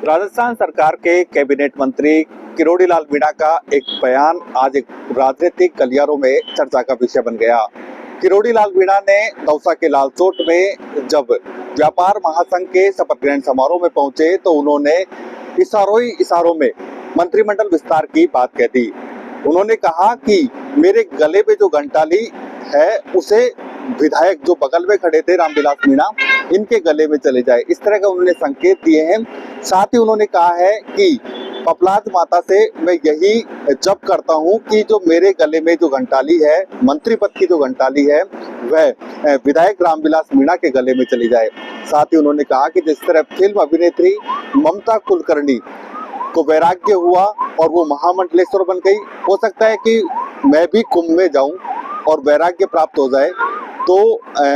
राजस्थान सरकार के कैबिनेट मंत्री किरोड़ी लाल मीणा का एक बयान आज एक राजनीतिक गलियारों में चर्चा का विषय बन गया। किरोड़ी लाल मीणा ने दौसा के लालसोट में जब व्यापार महासंघ के शपथ ग्रहण समारोह में पहुंचे तो उन्होंने इशारों में मंत्रिमंडल विस्तार की बात कह दी। उन्होंने कहा कि मेरे गले में जो घंटाली है उसे विधायक जो बगल में खड़े थे रामविलास मीणा, इनके गले में चले जाए, इस तरह का उन्होंने संकेत दिए हैं। साथ ही उन्होंने कहा है कि पपलाज माता से मैं यही जप करता हूं कि जो मेरे गले में जो घंटाली है, मंत्री पद की जो घंटाली है, वह विधायक रामविलास मीणा के गले में चली जाए। साथ ही उन्होंने कहा कि जिस तरह फिल्म अभिनेत्री ममता कुलकर्णी को वैराग्य हुआ और वो महामंडलेश्वर बन गई, हो सकता है कि मैं भी कुंभ में जाऊं और वैराग्य प्राप्त हो जाए तो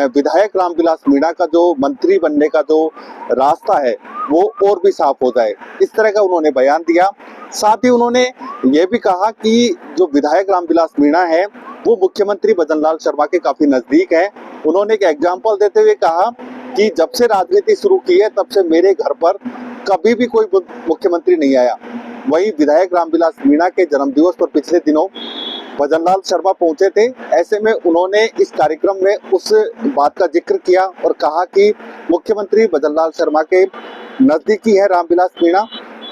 विधायक रामविलास मीणा का जो मंत्री बनने का जो रास्ता है वो और भी साफ हो जाए, इस तरह का उन्होंने बयान दिया। साथ ही उन्होंने ये भी कहा कि जो विधायक रामविलास मीणा है वो मुख्यमंत्री भजन लाल शर्मा के काफी नजदीक है। उन्होंने एक एग्जाम्पल देते हुए कहा कि जब से राजनीति शुरू की है तब से मेरे घर पर कभी भी कोई मुख्यमंत्री नहीं आया। वही विधायक रामविलास मीणा के जन्मदिवस पर पिछले दिनों भजन लाल शर्मा पहुंचे थे। ऐसे में उन्होंने इस कार्यक्रम में उस बात का जिक्र किया और कहा कि मुख्यमंत्री भजन लाल शर्मा के नजदीकी है रामविलास मीणा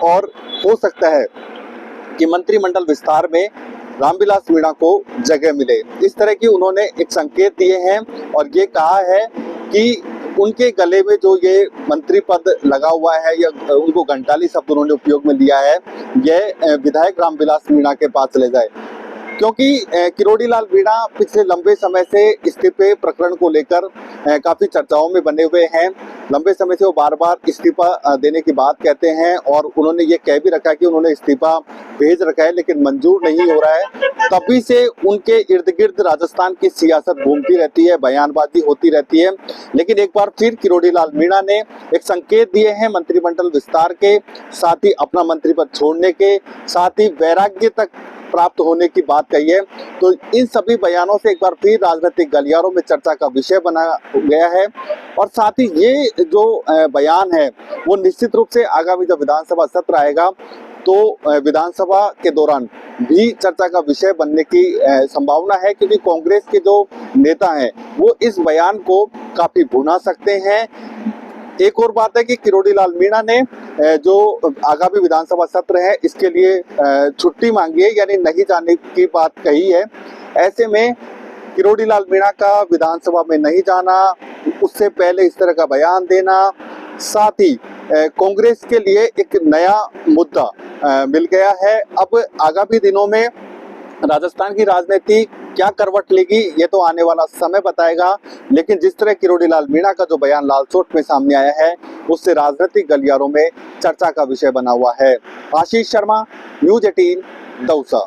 और हो सकता है कि मंत्रिमंडल विस्तार में रामविलास मीणा को जगह मिले। इस तरह की उन्होंने एक संकेत दिए हैं और ये कहा है कि उनके गले में जो ये मंत्री पद लगा हुआ है या उनको घंटाली शब्द उन्होंने उपयोग में लिया है, यह विधायक रामविलास मीणा के पास चले जाए, क्योंकि किरोड़ी लाल मीणा पिछले लंबे समय से इस्तीफे प्रकरण को लेकर काफी चर्चाओं में बने हुए हैं। लंबे समय से वो बार बार इस्तीफा देने की बात कहते हैं और उन्होंने ये कह भी रखा है कि उन्होंने इस्तीफा भेज रखा है लेकिन मंजूर नहीं हो रहा है। तभी से उनके इर्द गिर्द राजस्थान की सियासत घूमती रहती है, बयानबाजी होती रहती है। लेकिन एक बार फिर किरोड़ी लाल मीणा ने एक संकेत दिए हैं मंत्रिमंडल विस्तार के, साथ ही अपना मंत्री पद छोड़ने के, साथ ही वैराग्य तक प्राप्त होने की बात कही है। तो इन सभी बयानों से एक बार फिर राजनीतिक गलियारों में चर्चा का विषय बना गया है और साथ ही ये जो बयान है वो निश्चित रूप से आगामी जब विधानसभा सत्र आएगा तो विधानसभा के दौरान भी चर्चा का विषय बनने की संभावना है, क्योंकि कांग्रेस के जो नेता हैं वो इस बयान को काफी भुना सकते हैं। एक और बात है कि किरोड़ी लाल मीणा ने जो आगामी विधानसभा सत्र है इसके लिए छुट्टी मांगी है, यानी नहीं जाने की बात कही है। ऐसे में किरोड़ी लाल मीणा का विधानसभा में नहीं जाना, उससे पहले इस तरह का बयान देना, साथ ही कांग्रेस के लिए एक नया मुद्दा मिल गया है। अब आगामी दिनों में राजस्थान की राजनीति क्या करवट लेगी ये तो आने वाला समय बताएगा, लेकिन जिस तरह किरोड़ी लाल मीणा का जो बयान लालसोट में सामने आया है उससे राजनीतिक गलियारों में चर्चा का विषय बना हुआ है। आशीष शर्मा, न्यूज़ 18, दौसा।